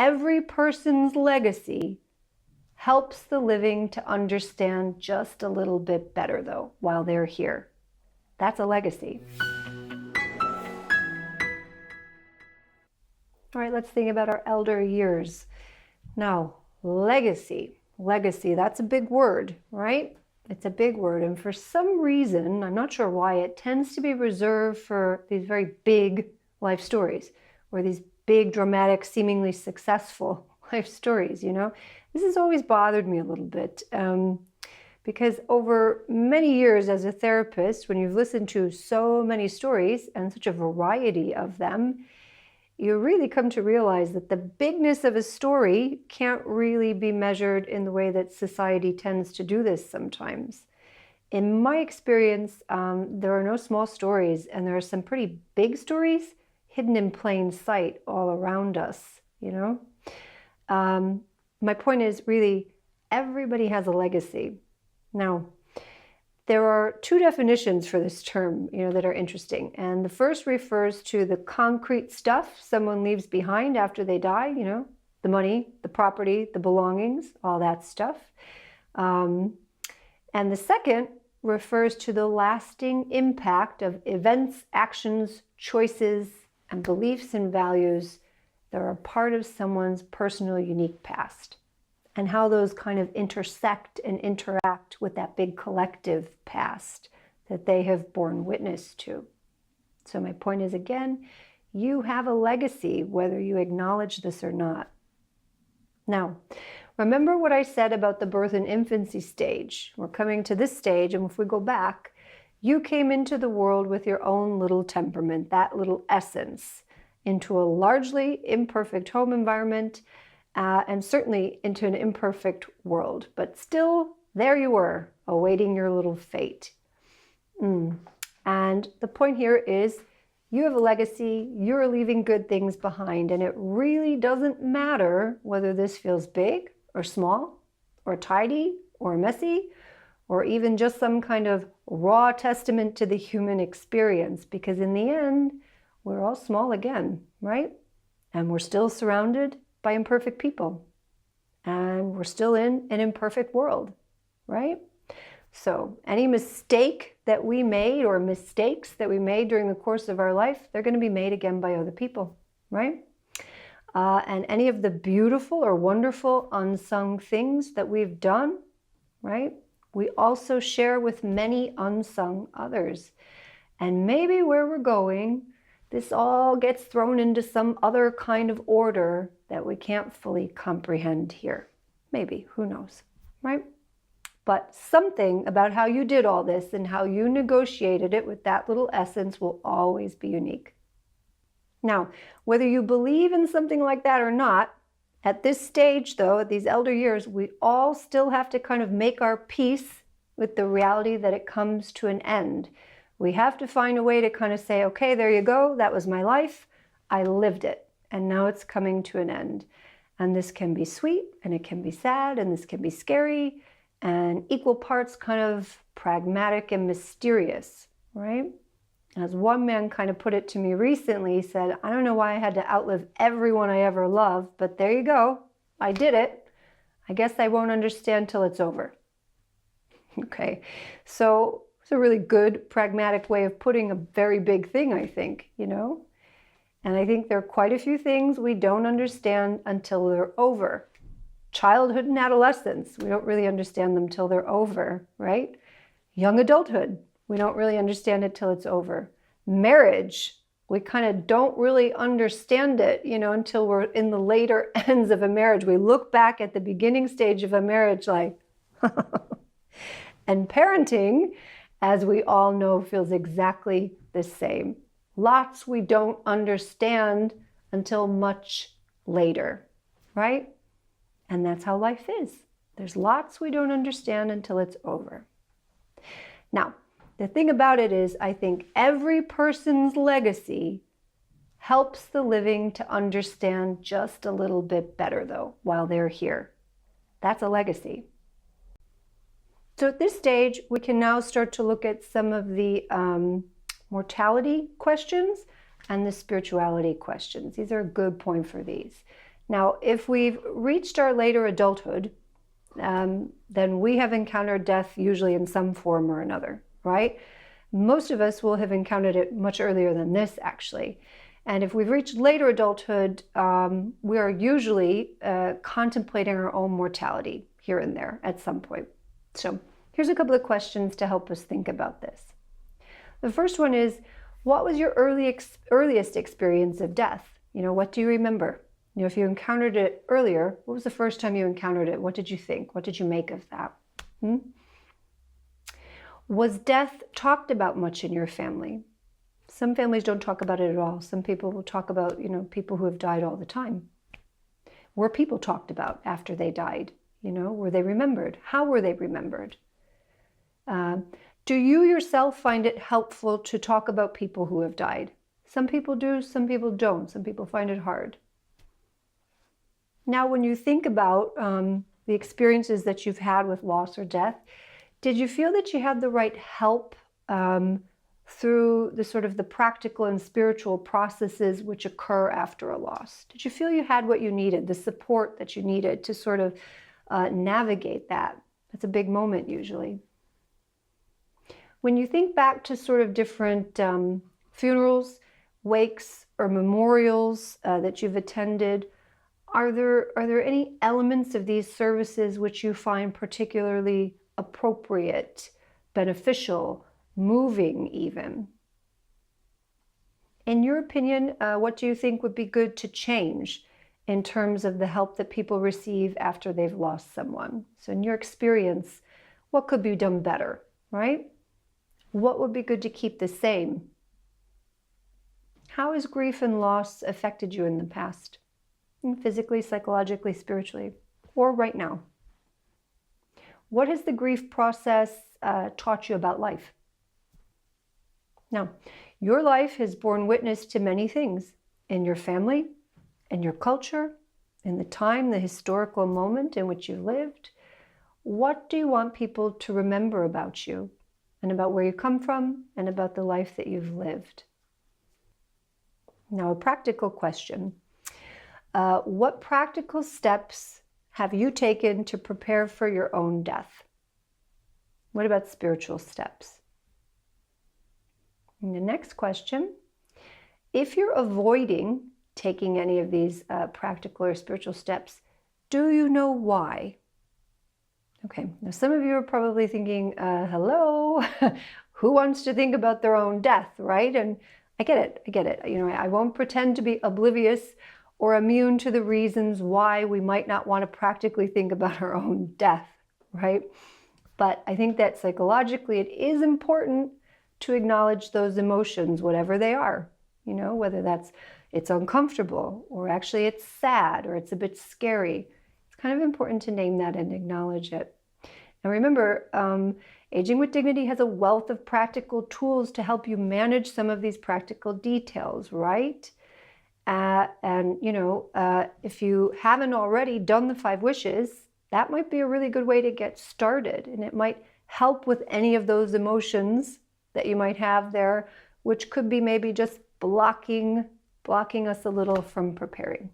every person's legacy helps the living to understand just a little bit better, though, while they're here. That's a legacy. All right, let's think about our elder years. Now, legacy. Legacy, that's a big word, right? It's a big word. And for some reason, I'm not sure why, it tends to be reserved for these very big life stories, or these big, dramatic, seemingly successful life stories, you know? This has always bothered me a little bit because over many years as a therapist, when you've listened to so many stories and such a variety of them, you really come to realize that the bigness of a story can't really be measured in the way that society tends to do this sometimes. In my experience, there are no small stories, and there are some pretty big stories hidden in plain sight all around us, you know? My point is really, everybody has a legacy. Now, there are two definitions for this term, you know, that are interesting. And the first refers to the concrete stuff someone leaves behind after they die, you know, the money, the property, the belongings, all that stuff. And the second refers to the lasting impact of events, actions, choices, and beliefs and values that are a part of someone's personal, unique past, and how those kind of intersect and interact with that big collective past that they have borne witness to. So my point is, again, you have a legacy, whether you acknowledge this or not. Now, remember what I said about the birth and infancy stage. We're coming to this stage, and if we go back, you came into the world with your own little temperament, that little essence, into a largely imperfect home environment, and certainly into an imperfect world. But still, there you were, awaiting your little fate. And the point here is, you have a legacy, you're leaving good things behind, and it really doesn't matter whether this feels big or small, or tidy or messy, or even just some kind of raw testament to the human experience, because in the end, we're all small again, right? And we're still surrounded by imperfect people. And we're still in an imperfect world, right? So any mistake that we made, or mistakes that we made during the course of our life, they're going to be made again by other people, right? And any of the beautiful or wonderful unsung things that we've done, right? We also share with many unsung others. And maybe where we're going, this all gets thrown into some other kind of order that we can't fully comprehend here. Maybe, who knows, right? But something about how you did all this and how you negotiated it with that little essence will always be unique. Now, whether you believe in something like that or not, at this stage though, at these elder years, we all still have to kind of make our peace with the reality that it comes to an end. We have to find a way to kind of say, okay, there you go, that was my life, I lived it, and now it's coming to an end. And this can be sweet, and it can be sad, and this can be scary, and equal parts kind of pragmatic and mysterious, right? As one man kind of put it to me recently, he said, I don't know why I had to outlive everyone I ever loved, but there you go, I did it. I guess I won't understand till it's over. Okay, so it's a really good, pragmatic way of putting a very big thing, I think, you know? And I think there are quite a few things we don't understand until they're over. Childhood and adolescence, we don't really understand them till they're over, right? Young adulthood, we don't really understand it till it's over. Marriage, we kind of don't really understand it, you know, until we're in the later ends of a marriage. We look back at the beginning stage of a marriage like, and parenting, as we all know, feels exactly the same. Lots we don't understand until much later, right? And that's how life is. There's lots we don't understand until it's over. Now, the thing about it is, I think every person's legacy helps the living to understand just a little bit better, though, while they're here. That's a legacy. So at this stage, we can now start to look at some of the mortality questions and the spirituality questions. These are a good point for these. Now, if we've reached our later adulthood, then we have encountered death usually in some form or another, right? Most of us will have encountered it much earlier than this, actually. And if we've reached later adulthood, we are usually contemplating our own mortality here and there at some point. So here's a couple of questions to help us think about this. The first one is, what was your earliest experience of death? What do you remember? If you encountered it earlier, what was the first time you encountered it? What did you think? What did you make of that? Was death talked about much in your family? Some families don't talk about it at all. Some people will talk about, people who have died all the time. Were people talked about after they died? Were they remembered? How were they remembered? Do you yourself find it helpful to talk about people who have died? Some people do, some people don't. Some people find it hard. Now, when you think about the experiences that you've had with loss or death, did you feel that you had the right help through the sort of the practical and spiritual processes which occur after a loss? Did you feel you had what you needed, the support that you needed to sort of navigate that? That's a big moment usually. When you think back to sort of different funerals, wakes, or memorials that you've attended, are there any elements of these services which you find particularly appropriate, beneficial, moving even? In your opinion, what do you think would be good to change in terms of the help that people receive after they've lost someone? So in your experience, what could be done better, right? What would be good to keep the same? How has grief and loss affected you in the past? Physically, psychologically, spiritually, or right now? What has the grief process taught you about life? Now, your life has borne witness to many things in your family, in your culture, in the time, the historical moment in which you lived. What do you want people to remember about you and about where you come from and about the life that you've lived? Now, a practical question. What practical steps have you taken to prepare for your own death? What about spiritual steps? And the next question, if you're avoiding taking any of these practical or spiritual steps, do you know why? Okay, now some of you are probably thinking, hello, who wants to think about their own death, right? And I get it. I won't pretend to be oblivious or immune to the reasons why we might not want to practically think about our own death, right? But I think that psychologically it is important to acknowledge those emotions, whatever they are, whether it's uncomfortable or actually it's sad or it's a bit scary. It's kind of important to name that and acknowledge it. Now remember, Aging with Dignity has a wealth of practical tools to help you manage some of these practical details, right? If you haven't already done the 5 wishes, that might be a really good way to get started. And it might help with any of those emotions that you might have there, which could be maybe just blocking us a little from preparing.